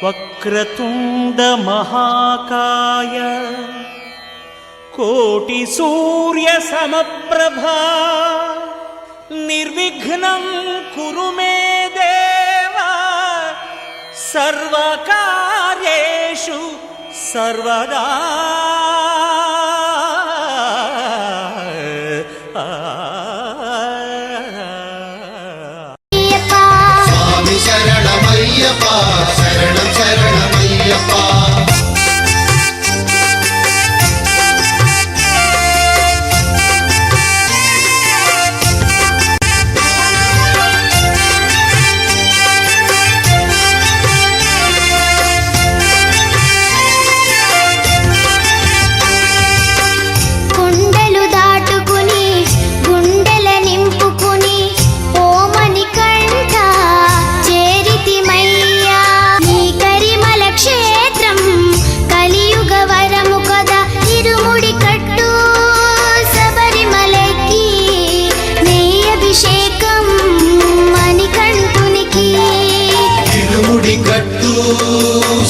వక్రతుండ మహాకాయ కోటి సూర్య సమప్రభా నిర్విఘ్నం కురు మే దేవ సర్వకార్యేషు సర్వదా. స్వామి శరణమయ్యప్ప, శరణం శరణమయ్యప్ప.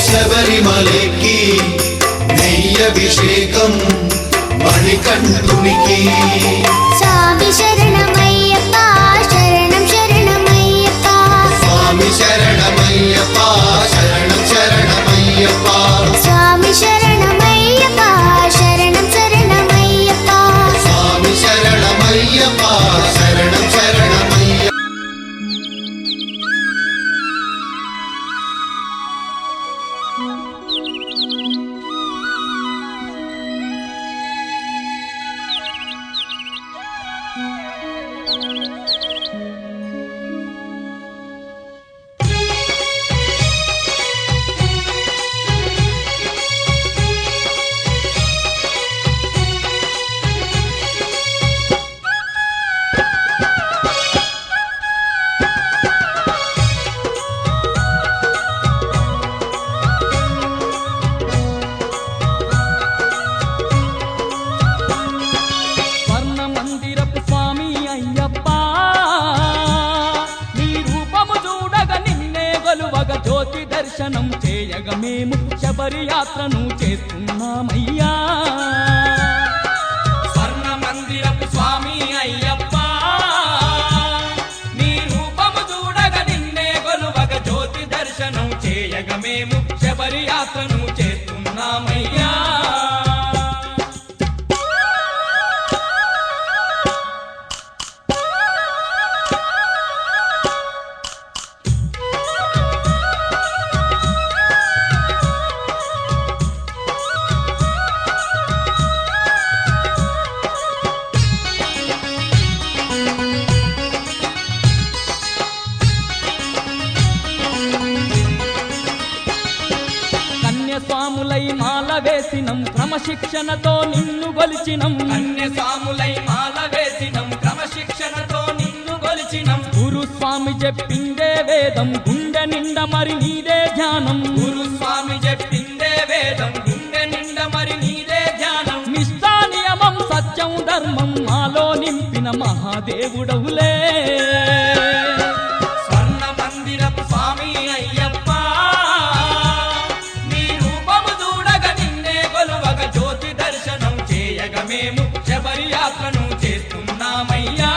శబరిమలకి నెయ్యభిషేకం మణికంఠునికి. స్వామి శరణమయ్యప్ప, శరణం శరణమయ్యప్ప. స్వామి శరణమయ్యప్ప, శరణం శరణమయ్యప్ప. స్వామి శరణమయ్యప్ప, శరణం శరణమయ్యప్ప. స్వామి శరణమయ్యప్ప, శరణం శరణమయ్యప్ప. జ్యోతి దర్శనం చేయగ మేము శబరి యాత్రను చేస్తున్నామయ్యా. స్వర్ణ మందిరపు స్వామి అయ్యప్ప, నీ రూపము చూడగ నిన్నే గొలువగ జ్యోతి దర్శనం చేయగ మేము శబరి యాత్రను చేస్తున్నామయ్యా. స్వాములై మాల వేసినం క్రమశిక్షణతో నిన్ను గొలిచినం. కన్యస్వాములై మాల వేసినం క్రమశిక్షణతో నిన్ను గొలిచినం. గురుస్వామి చెప్పిందే వేదం గుండె నిండ మరి నీదే ధ్యానం. గురుస్వామి చెప్పిందే వేదం గుండె నిండ మరి నీదే ధ్యానం. నిష్ఠా నియమం సత్యం ధర్మం మాలో నింపిన మహాదేవుడవులే. స్వర్ణ మందిరపు స్వామి అయ్యప్ప, మేము శబరి యాత్రను చేస్తున్నామయ్యా.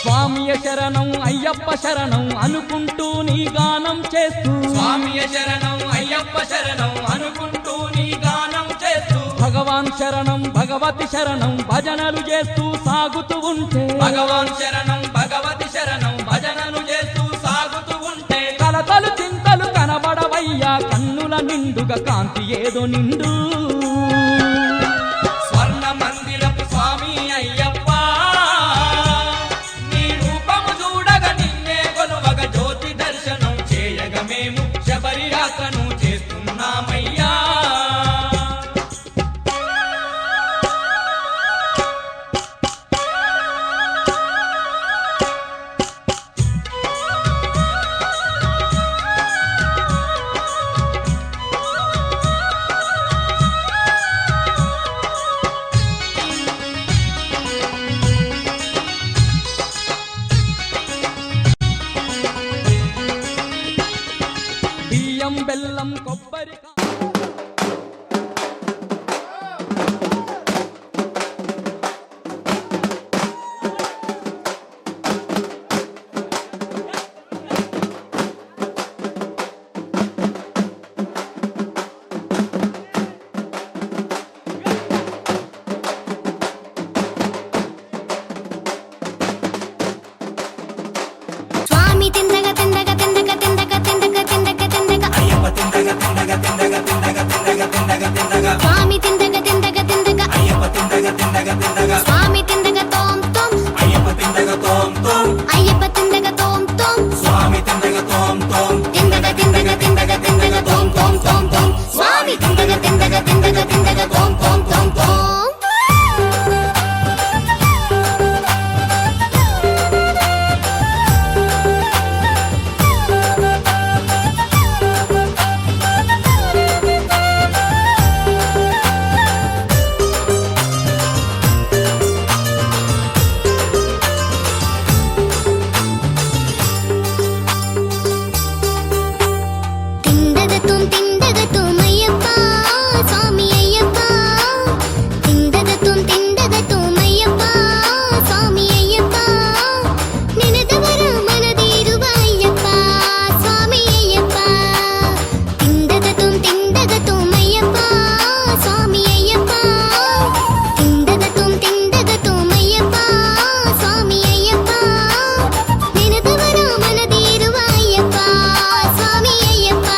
స్వామియ శరణం అయ్యప్ప శరణం అనుకుంటూ నీ గానం చేస్తూ. స్వామియ శరణం అయ్యప్ప శరణం అనుకుంటూ నీ గానం చేస్తూ. భగవాన్ శరణం భగవతి శరణం భజనలు చేస్తూ సాగుతూ ఉంటే. భగవాన్ శరణం భగవతి శరణం భజనలు చేస్తూ సాగుతూ ఉంటే. కలతలు చింతలు కనబడవయ్యా కన్నుల నిండుగా కాంతి ఏదో నిండు. స్వర్ణ మందిరపు స్వామి అయ్యప్ప, మేము శబరి యాత్రను చేస్తున్నాం. బెల్లం కొబ్బరి స్వామి తిందగ తిందగ తిందగ తిందగ తిందగ తిందగ తిందగ అయ్యప్ప తిందగ తిందగ తిందగ తిందగ తిందగ తిందగ తిందగ స్వామి తిందగ తిందగ తిందగ అయ్యప్ప తిందగ తిందగ తిందగ స్వామి తిందగ తోం తోం అయ్యప్ప తిందగ తోం తోం అయ్యప్ప తిందగ తోం తోం స్వామి తిందగ తోం తోం తిందగ తిందగ తిందగ తిందగ తోం తోం తోం తోం స్వామి తిందగ తిందగ తిందగ తిందగ తోం తోం తోం తోం తిందగ తుం అయ్యప్ప స్వామి అయ్యప్ప తిందగ తుం అయ్యప్ప స్వామి అయ్యప్ప నినదవర మనదీరువ అయ్యప్ప స్వామి అయ్యప్ప తిందగ తుం అయ్యప్ప స్వామి అయ్యప్ప తిందగ తుం అయ్యప్ప స్వామి అయ్యప్ప నినదవర మనదీరువ అయ్యప్ప స్వామి అయ్యప్ప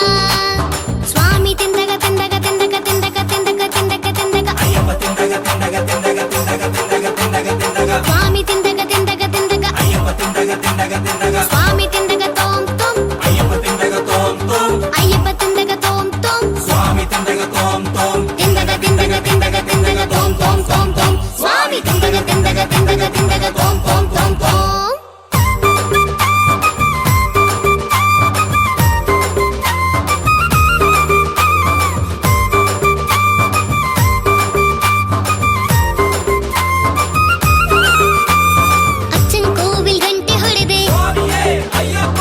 స్వామి తిందగ తిందగ తిందగ తిందగ తిందగ తిందగ తిందగ అయ్యప్ప తిందగ తిందగ తిందగ తిందగ తిందగ తిందగ తిందగ స్వామి తిందగ తిందగ తిందగ అయ్యప్ప తిందగ తిందగ తిందగ స్వామి తిందగ తోం తోం అయ్యప్ప తిందగ తోం తోం అయ్యప్ప తిందగ తోం తోం స్వామి తిందగ తోం తోం తిందగ తిందగ తిందగ తిందగ తోం తోం తోం తోం స్వామి తిందగ తిందగ తిందగ తిందగ తోం తోం తోం తోం ಅಚ್ಚನ್ ಕೋವಿಲ್ ಗಂಟೆ ಹೊಡೆದೆ ಸ್ವಾಮಿಯೇ ಅಯ್ಯಪ್ಪ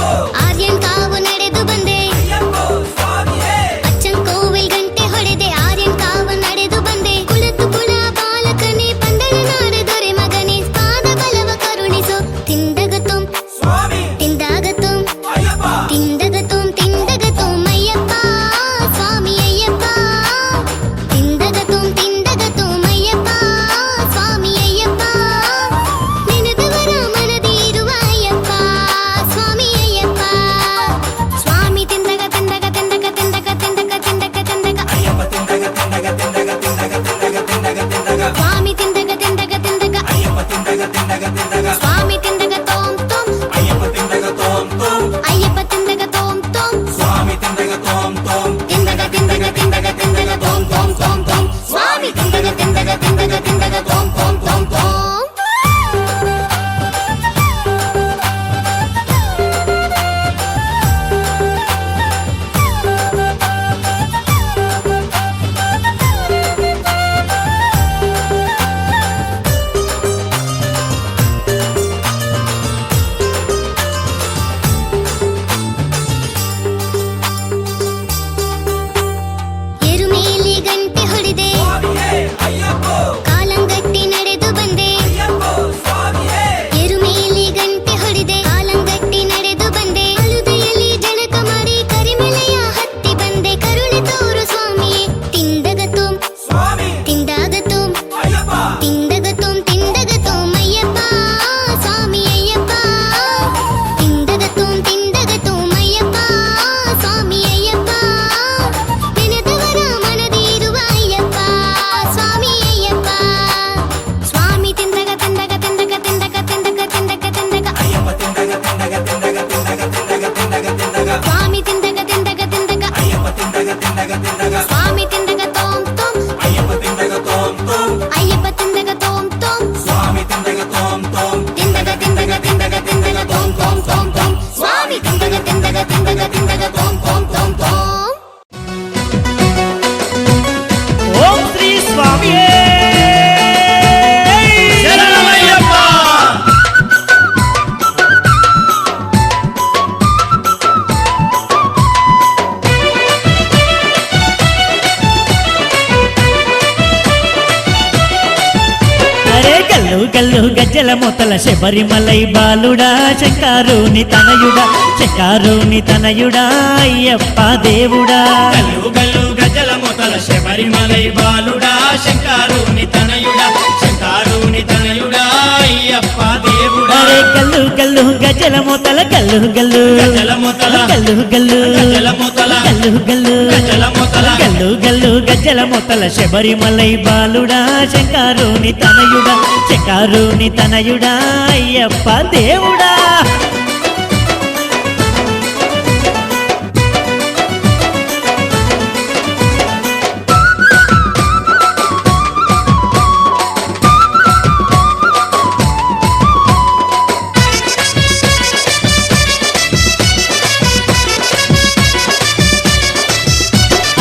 గల్లు గజ్జల మొతల శబరిమలై బాలుడా శంకారుని తనయుడా శంకారుని తనయుడా అయ్యప్ప దేవుడా గల్లు గల్లు గజల మొతల శబరిమలై బాలుడా శంకారుని తనయుడా శంకారుని తనయుడా అయ్యప్ప దేవుడా అరే గల్లు గల్లు గజ్జల మొతల గల్లు గల్లు గజల మొతల గల్లు గల్లు గజల మొతల గల్లు గల్లు గజల మొతల గల్లు గల్లు గజ్జల మొతల శబరిమలై బాలుడా శంకారుని తనయుడా శంకారుని తనయుడా అయ్యప్ప దేవుడా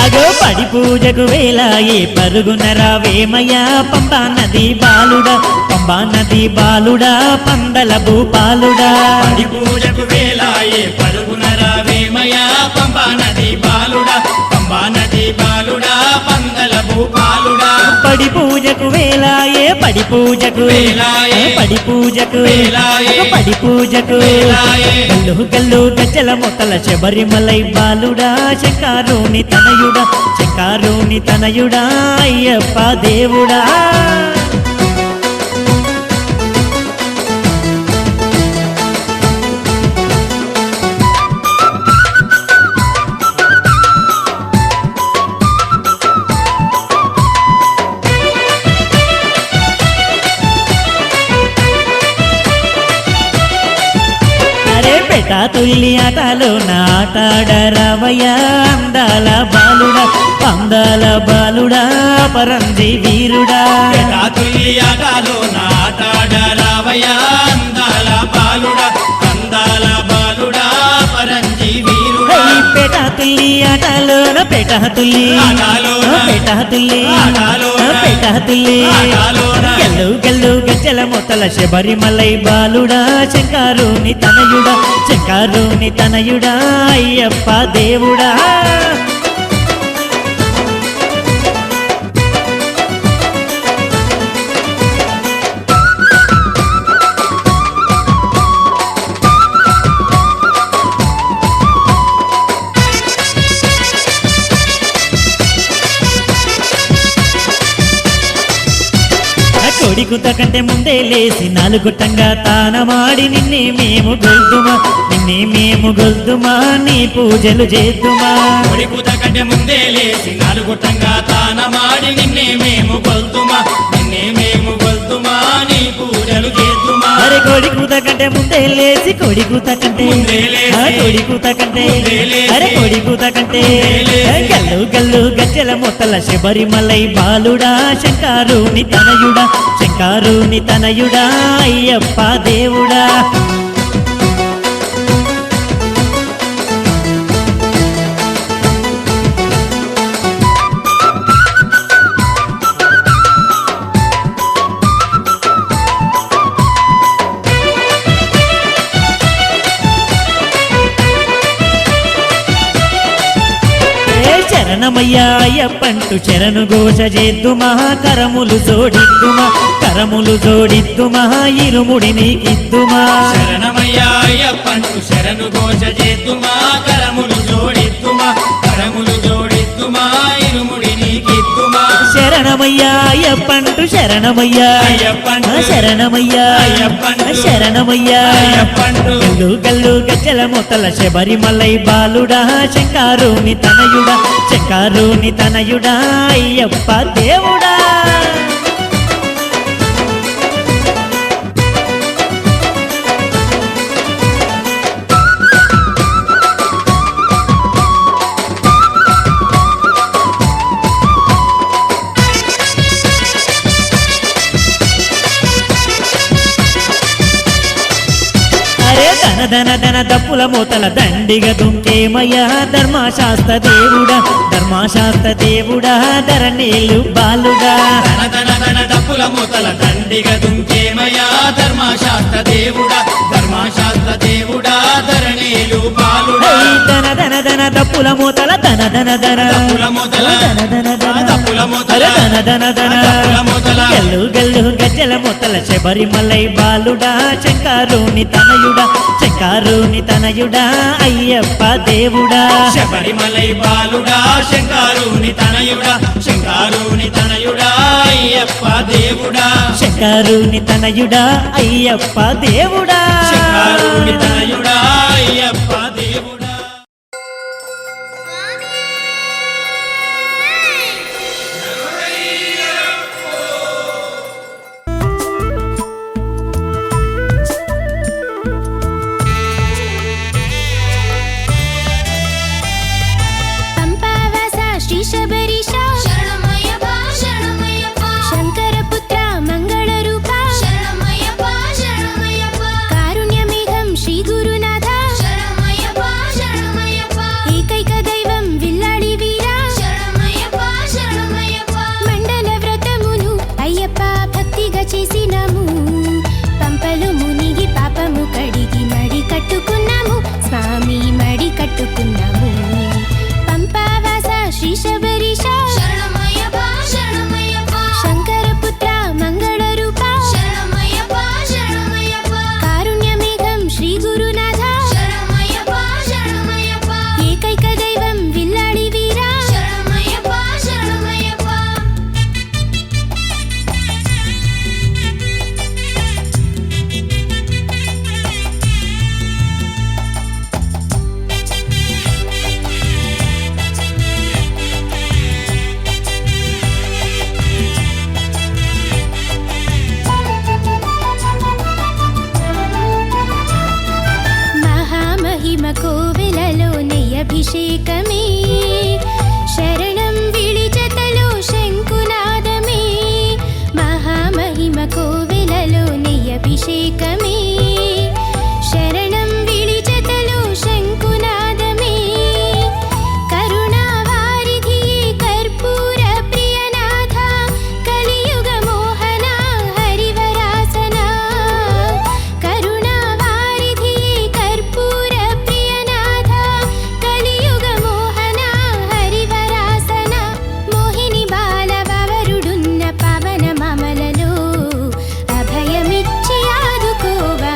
అగో పడి పూజకు వేలాయే పరుగున రావేమయ్యా పంబా నది బాలుడా పంబా నది బాలుడా పందల భూపాలుడా పడి పూజకు వేలాయే పరుగున రావేమయా పంబా నది బాలుడా పంబా నది బాలుడా పందల భూపాలుడా పడి పూజకు వేలాయే పడి పూజకు వేలాయే, పడి పూజకు వేలాయే, పడి పూజకు వేలాయే. గల్లు గల్లు గజ్జల మొతల శబరిమలై బాలుడా శంకారుని తనయుడా శంకారుని తనయుడా అయ్యప్ప దేవుడా అరే పెట తుల్లి ఆటలో నాటాడరావయ్యా అందాల బాలుడా అందాల బాలుడా పరంజి వీరుడా తుల్లి ఆటలో నాటాడరావయ్యా అందాల బాలుడా అందాల బాలుడా పరంజి వీరుడా ఈ పెట తుల్లి ఆటలోన పెట తుల్లి ఆటలోన, పెట తుల్లి ఆటలోన, పెట తుల్లి ఆటలోన. గల్లు గల్లు గజ్జల మొతల శబరిమలై బాలుడా శంకారుని తనయుడా శంకారుని తనయుడా అయ్యప్ప దేవుడా కొడికుత కంటే ముందే లేసి నాలుగుట్టంగా తానమాడి నిన్నే మేము గొల్దుమా నీ పూజలు చేద్దుమా కొడికుత కంటే ముందే లేచి నాలుగుట్టంగా తానమాడి నిన్నే మేము గొల్తుమా నిన్నే మేము గొల్తుమా నీ పూజలు చేద్దుమా అరే కొడికుత కంటే ముందే లేసి కొడికుత కంటే ముందే లేసి, కొడికుత కంటే ముందే లేసి, అరే కొడికుత కంటే ముందే లేసి. గల్లు గల్లు గజ్జల మొతల శబరిమలై బాలుడా శంకారుని తనయుడా శంకారుని తనయుడా అయ్యప్ప దేవుడా శరణమయ్యా అయ్యప్పంటూ శరణు ఘోష చేద్దుమా కరములు జోడిద్దుమా ఇరుముడి నీకిద్దుమా శరణమయ్యా అయ్యప్పంటూ శరణు ఘోష చేద్దుమా కరములు జోడిద్దుమా ఇరుముడి నీకిద్దుమా శరణమయ్యా అయ్యప్పంటూ శరణమయ్యా అయ్యప్పంటూ, శరణమయ్యా అయ్యప్పంటూ, శరణమయ్యా అయ్యప్పంటూ. గల్లు గల్లు గజ్జల మొతల శబరిమలై బాలుడా శంకారుని తనయుడా అయ్యప్ప దేవుడా అరే ధన దప్పుల మూతల దండిగ దుంకేమయ్యా ధర్మశాస్త్ర దేవుడా ధరణీలు బాలుడా ధన దప్పుల మూతల దండిగ దుంకేమయా ధర్మశాస్త్ర దేవుడా ధరణీలు బాలుడా ధన దప్పుల మూతల ధన దప్పుల మూతల, ధన దప్పుల మూతల, ధన దప్పుల మూతల, గల్లు గల్లు గజ్జల మొత్తల శబరిమలై బాలుడా శంకారుని తనయుడా అయ్యప్ప దేవుడా శబరిమలై బాలుడా శంకారుని తనయుడా అయ్యప్ప దేవుడా శంకారుని తనయుడా అయ్యప్ప దేవుడా శంకారుని తనయుడా అయ్యప్ప దేవుడా పంపావాస శ్రీ శబరీశ శరణమయ్యప్ప శరణమయ్యప్ప శంకరపుత్ర మంగళ రూప శరణమయ్యప్ప శరణమయ్యప్ప కారుణ్య మేఘం శ్రీ గురునాథ శరణమయ్యప్ప శరణమయ్యప్ప ఏకైక దైవం విల్లాడి వీర శరణమయ్యప్ప శరణమయ్యప్ప మండల వ్రతమును అయ్యప్ప భక్తిగా చేసినాము పంపలు మునిగి పాపము కడిగి మడి కట్టుకున్నాము స్వామి మడి కట్టుకున్నాము పంపావాస శ్రీ శబరీశ శరణమయ్యప్ప శరణమయ్యప్ప శంకరపుత్ర మంగళ రూప శరణమయ్యప్ప శరణమయ్యప్ప కారుణ్య మేఘం శ్రీ గురునాథ శరణమయ్యప్ప శరణమయ్యప్ప ఏకైక దైవం విల్లాడి వీర శరణమయ్యప్ప శరణమయ్యప్ప మహామహిమ కోవెలలో నెయ్యభిషేకమే శరణం విడిజతలో శంకునాదమే మహామహిమ కోవెలలో నెయ్యభిషేకమే శరణం విడిజతలో శంకునాదమే కరుణావారిధియే కర్పూర ప్రియనాథ కలియుగ మోహన హరివరాసన కరుణావారిధియే కర్పూర ప్రియనాథ కలియుగ మోహన హరివరాసన మోహిని బాలవరుడున్న పవన మమలలో అభయమిచ్చి ఆదుకోవా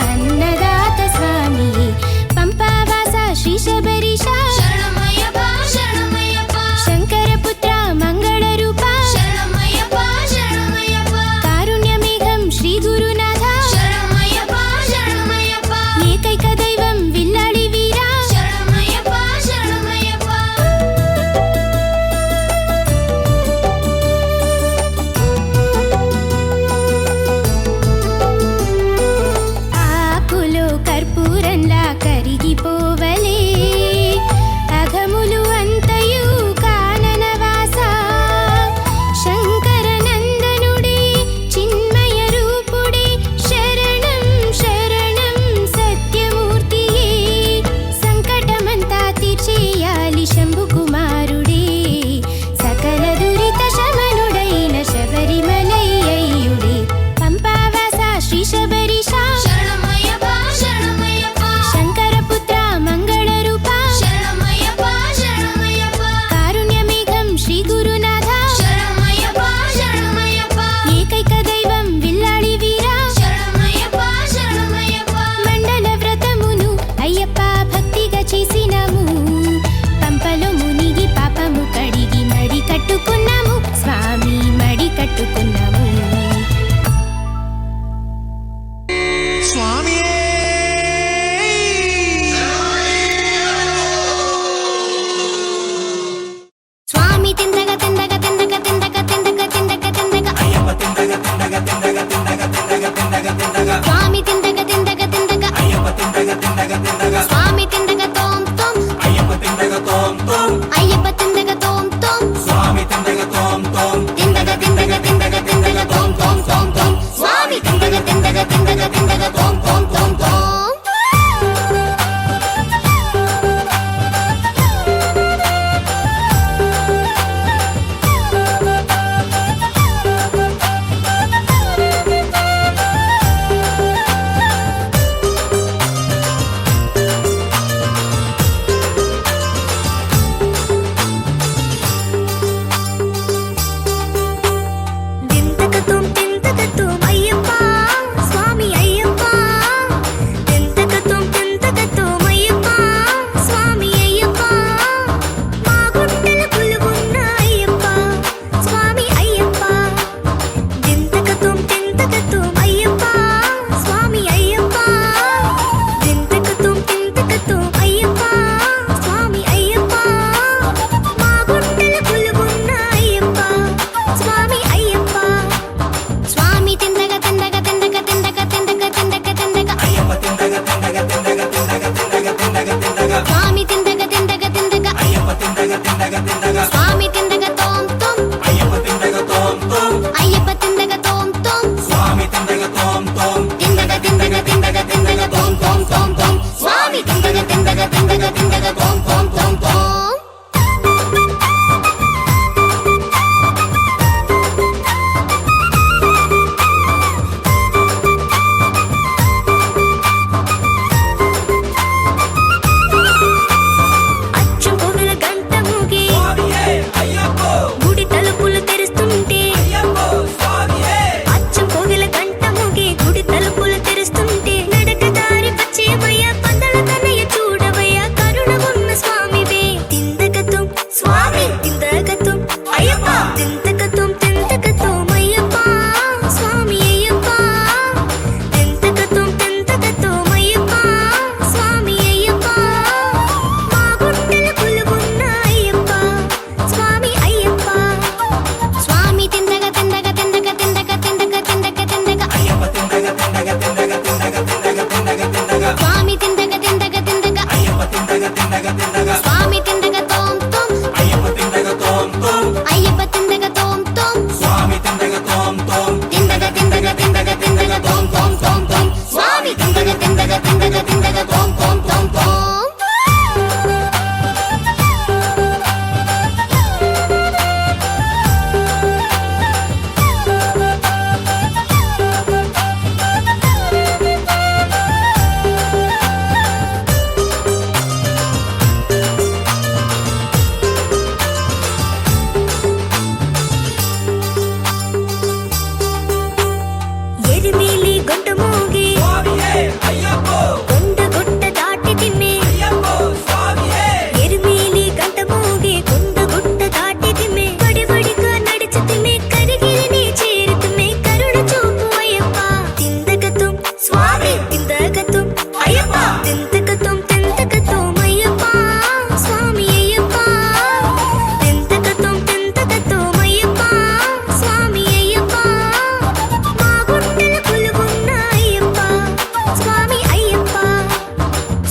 స్వామి తిందగ తోం తోం అయ్యప్ప తిందగ తోం తోం తిందగ తిందగ తిందగ తిందగ తోం తోం తోం తోం స్వామి తిందగ తిందగ తిందగ తిందగ తోం తోం తోం తోం అచ్చం కోవెల గంట మోగి గుడి తలుపులు తెరుస్తుంటే అచ్చం కోవెల గంట మోగి గుడి తలుపులు తెరుస్తుంటే నడక దారి పచ్చేమయ్య పందల కన్నయ్య చూడవయ్య కరుణ ఉన్న స్వామివే తిందకతం స్వామి తిందకతం అయ్యప్ప తిందకతం తిందకతం అయ్యప్ప స్వామి అయ్యప్ప తిందకతం తిందకతం అయ్యప్ప స్వామి అయ్యప్ప మా గుండెల కొలువున్న అయ్యప్ప స్వామి అయ్యప్ప స్వామి తిందగ తిందగ తిందగ తిందగ తిందగ తిందగ తిందగ అయ్యప్ప తిందగ తిందగ తిందగ తిందగ తిందగ తిందగ తిందగ స్వామి తిందగ తిందగ తిందగ అయ్యప్ప తిందగ తిందగ తిందగ స్వామి తిందగ తోం తోం అయ్యప్ప తిందగ తోం తోం అయ్యప్ప తిందగ తోం తోం స్వామి తిందగ తోం తోం తిందగ తిందగ తిందగ తిందగ తోం తోం తోం తోం స్వామి తిందగ తిందగ తిందగ తిందగ తోం తోం తోం తోం ఎరిమేలి గొంట మోగి కొండ గుట్ట దాటి తిమ్మే ఎరిమేలి గంట మోగి కొండ గుట్ట దాటి తిమ్మే బడిబడిగా నడిచి తిమ్మే కరిగిరిని చేరి తిమ్మే కరుణ చూపు అయ్యప్ప తిందకతం స్వామి తిందకతం అయ్యప్ప తిందకతం తిందకతం అయ్యప్ప స్వామి అయ్యప్ప తిందకతం తిందకతం అయ్యప్ప స్వామి అయ్యప్ప మా గుండెల కొలువున్న అయ్యప్ప స్వామి అయ్యప్ప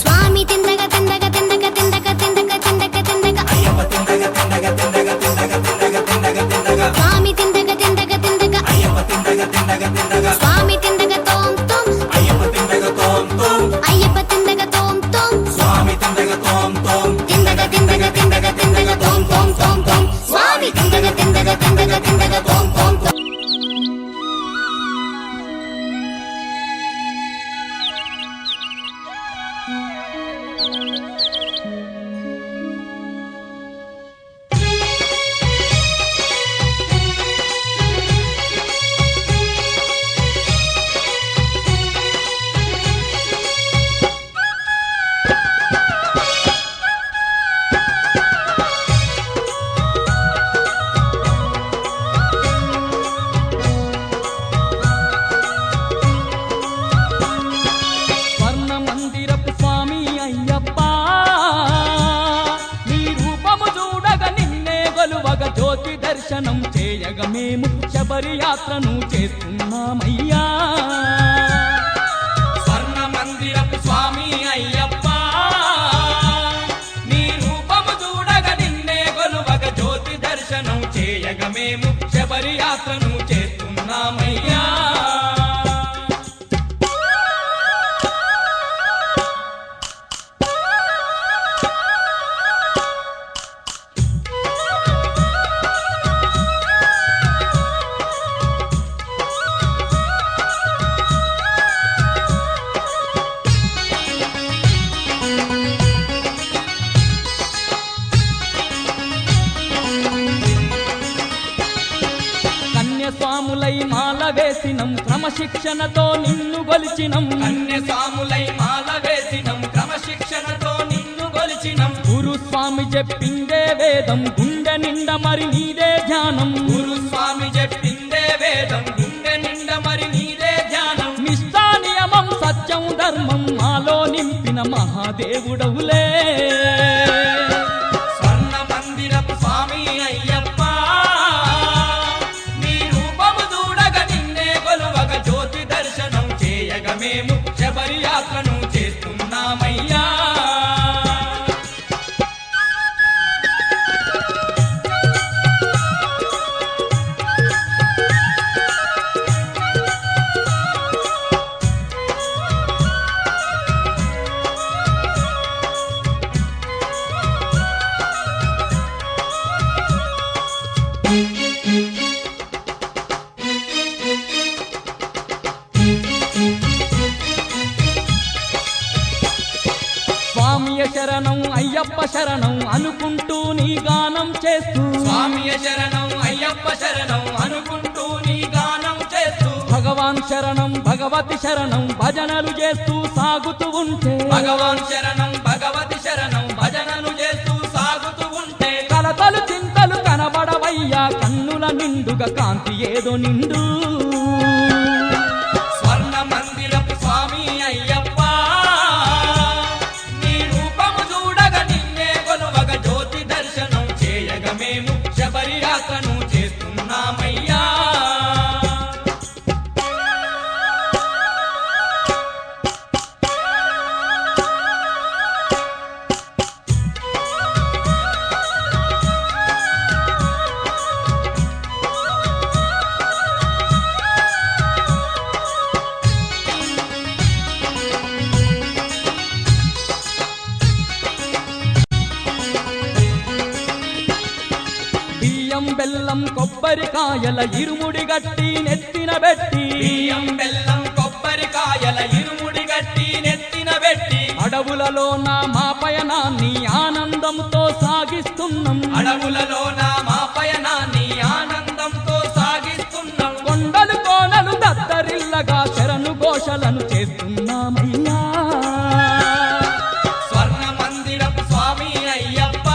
స్వామి తిందగ తిందగ తిందగ తిందగ తిందగ తిందగ తిందగ అయ్యప్ప తిందగ తిందగ తిందగ తిందగ తిందగ తిందగ తిందగ స్వామి తిందగ తిందగ తిందగ అయ్యప్ప తిందగ తిందగ తిందగ స్వామి తిందగ తోం తోం అయ్యప్ప తిందగ తోం తోం అయ్యప్ప తిందగ తోం తోం స్వామి తిందగ తోం తోం తిందగ తిందగ తిందగ తిందగ తోం తోం తోం తోం స్వామి తిందగ తిందగ తిందగ తిందగ తోం తోం తోం స్వర్ణ మందిరపు స్వామి అయ్యప్ప నీ రూపము చూడగ నిన్నే గొలువగ జ్యోతి దర్శనం చేయగ మేము శబరి యాత్రను చేస్తున్నామయ్యా స్వర్ణ మందిరపు స్వామి అయ్యప్ప నీ రూపము చూడగ నిన్నే గొలువగ జ్యోతి దర్శనం చేయగ మేము శబరి యాత్రను చేస్తున్నామయ్యా కన్యస్వాములై మాల వేసినం క్రమశిక్షణతో నిన్ను గొలిచినం కన్యస్వాములై మాల వేసినం క్రమశిక్షణతో నిన్ను గొలిచినం గురుస్వామి చెప్పిందే వేదం గుండె నిండ మరి నీదే ధ్యానం గురుస్వామి చెప్పిందే వేదం గుండె నిండ మరి నీదే ధ్యానం నిష్ఠా నియమం సత్యం ధర్మం మాలో నింపిన మహాదేవుడవులే స్వర్ణ మందిరపు స్వామి అయ్యప్ప నీ రూపము చూడగ నిన్నే కొలువగ జ్యోతి దర్శనం చేయగ మేము శబరి యాత్రను చేస్తున్నామయ్యా శరణం అయ్యప్ప శరణం అనుకుంటూ నీ గానం చేస్తూ స్వామియ శరణం అయ్యప్ప శరణం అనుకుంటూ నీ గానం చేస్తూ భగవాన్ శరణం భగవతి శరణం భజనలు చేస్తూ సాగుతూ ఉంటే భగవాన్ శరణం భగవతి శరణం భజనలు చేస్తూ సాగుతూ ఉంటే కలతలు చింతలు కనబడవయ్యా కన్నుల నిండుగా కాంతి ఏదో నిండు స్వర్ణ మందిరపు స్వామి అయ్యప్ప నీ రూపము చూడగ నిన్నే కొలువగ జ్యోతి దర్శనం చేయగ మేము శబరి యాత్రను చేస్తున్నామయ్యా బియ్యం బెల్లం కొబ్బరికాయల ఇరుముడి గట్టి నెత్తిన పెట్టి బియ్యం బెల్లం కొబ్బరికాయల ఇరుముడి గట్టి నెత్తిన పెట్టి అడవులలో నా మా పయనాన్ని ఆనందంతో సాగిస్తున్నాం అడవులలో మా పయనాన్ని ఆనందంతో సాగిస్తున్నాం కొండలు కోనలు దత్తరిల్లగా శరణు ఘోషలను చేస్తున్నామయ్యా స్వర్ణ మందిరపు స్వామి అయ్యప్ప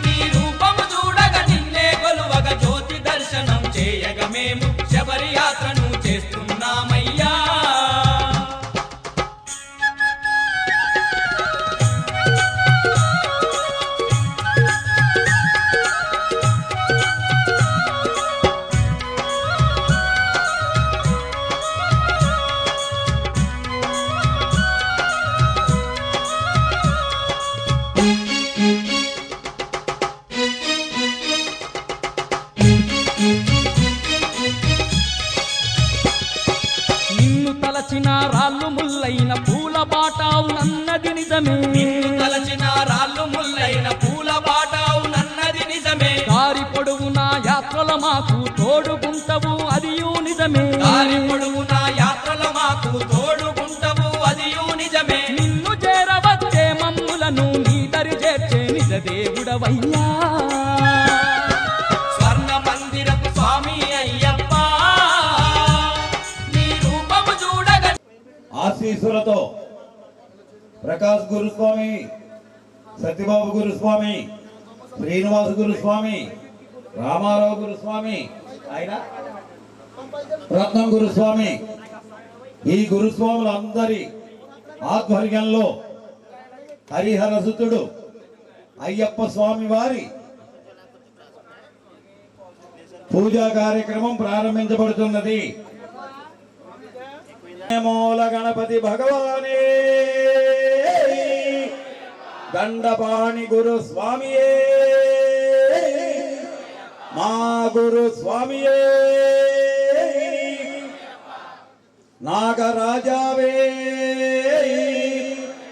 నీ రూపము చూడగ నిన్నే కొలువగ జ్యోతి దర్శనం చేయగ మేము శబరి యాత్రను చేస్తున్నామయ్యా నిన్ను తలచిన రాళ్ళు ముల్లైన పూల బాటావు నన్నది నిజమే నిన్ను తలచిన రాళ్ళు ముల్లైన పూల బాటావు నన్నది నిజమే దారి పొడవునా యాత్రల మాకు తోడుగుంటవు అదియూ నిజమే దారి పొడవున యాత్రల మాకు తోడుకుంటవు అదియూ నిజమే నిన్ను చేరవచ్చే మమ్ములను నీ దరి చేర్చే నిజ దేవుడవయ్యా స్వర్ణ మందిరపు స్వామి అయ్యప్ప నీ రూపము చూడగ ఆశీస్సులతో ప్రకాశ్ గురుస్వామి, సత్యబాబు గురుస్వామి, శ్రీనివాస గురుస్వామి, రామారావు గురుస్వామి, ఆయన రత్నం గురుస్వామి, ఈ గురుస్వాములందరి ఆధ్వర్యంలో హరిహరసుతుడు అయ్యప్ప స్వామి వారి పూజా కార్యక్రమం ప్రారంభించబడుతున్నది. మూల గణపతి భగవానే దండపాణి గురు స్వామియే మా గురు స్వామియే నాగరాజావే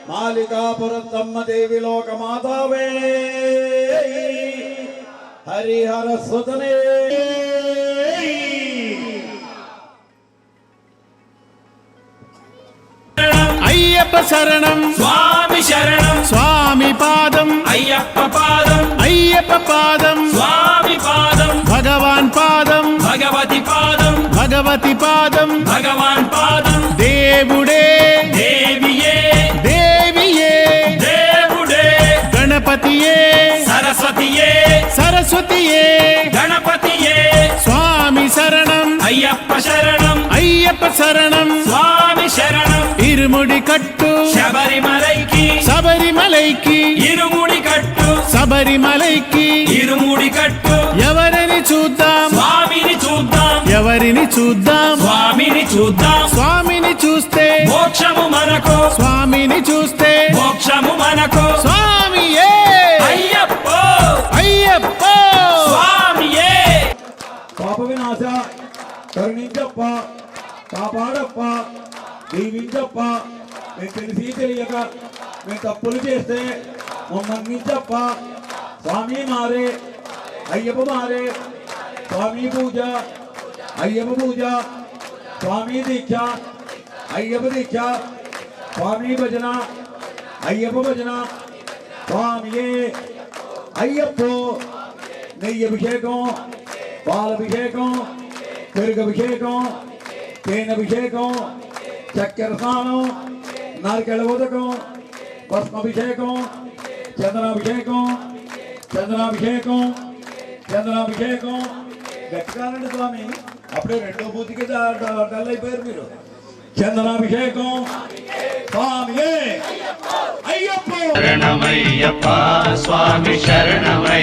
మాలికాపురత్తమ్మ దేవి లోకమాతావే హరిహర సుతనే అయ్యప్ప శరణం స్వామి శరణం స్వామి పాదం అయ్యప్ప పాదం అయ్యప్ప పాదం స్వామి పాదం భగవాన్ పాదం భగవతి పాదం భగవతి పాదం భగవాన్ పాదం దేవుడే దేవియే దేవియే దేవుడే గణపతియే సరస్వతియే సరస్వతియే గణపతియే స్వామి శరణం అయ్యప్ప శరణం అయ్యప్ప శరణం స్వామి శరణం ఇరుముడి కట్టు శబరిమలైకి శబరిమలైకి ఇరుముడి కట్టు శబరిమలైకి ఇరుముడి కట్టు ఎవరిని చూద్దాం స్వామిని చూద్దాం ఎవరిని చూద్దాం స్వామిని చూద్దాం స్వామిని చూస్తే మోక్షము మనకు స్వామిని చూస్తే మోక్షము మనకు స్వామియే అయ్యప్ప అయ్యప్ప స్వామియే పాప వినాశ కరుణించప్ప కాపాడప్ప దీవించప్ప మేము తెలిసి తెలియక మేము తప్పులు చేస్తే మమ్మల్నించప్ప స్వామి మారే అయ్యప్ప మారే స్వామి పూజ అయ్యప్ప పూజ స్వామి దీక్ష అయ్యప్ప దీక్ష స్వామి భజన అయ్యప్ప భజన స్వామియే అయ్యప్పో నెయ్యి అభిషేకం పాలభిషేకం పెరుగభిషేకం తేనభిషేకం చక్కెర స్నానం నారికెళ్ళ ఉదకం భస్మాభిషేకం చందనాభిషేకం చందనాభిషేకం చందనాభిషేకం గట్టిగానండి స్వామి అప్పుడే రెండో బూతికి డల్ అయిపోయారు మీరు చందనాభిషేకం స్వామియే అయ్యప్ప శరణమయ్యప్ప స్వామి శరణమయ్య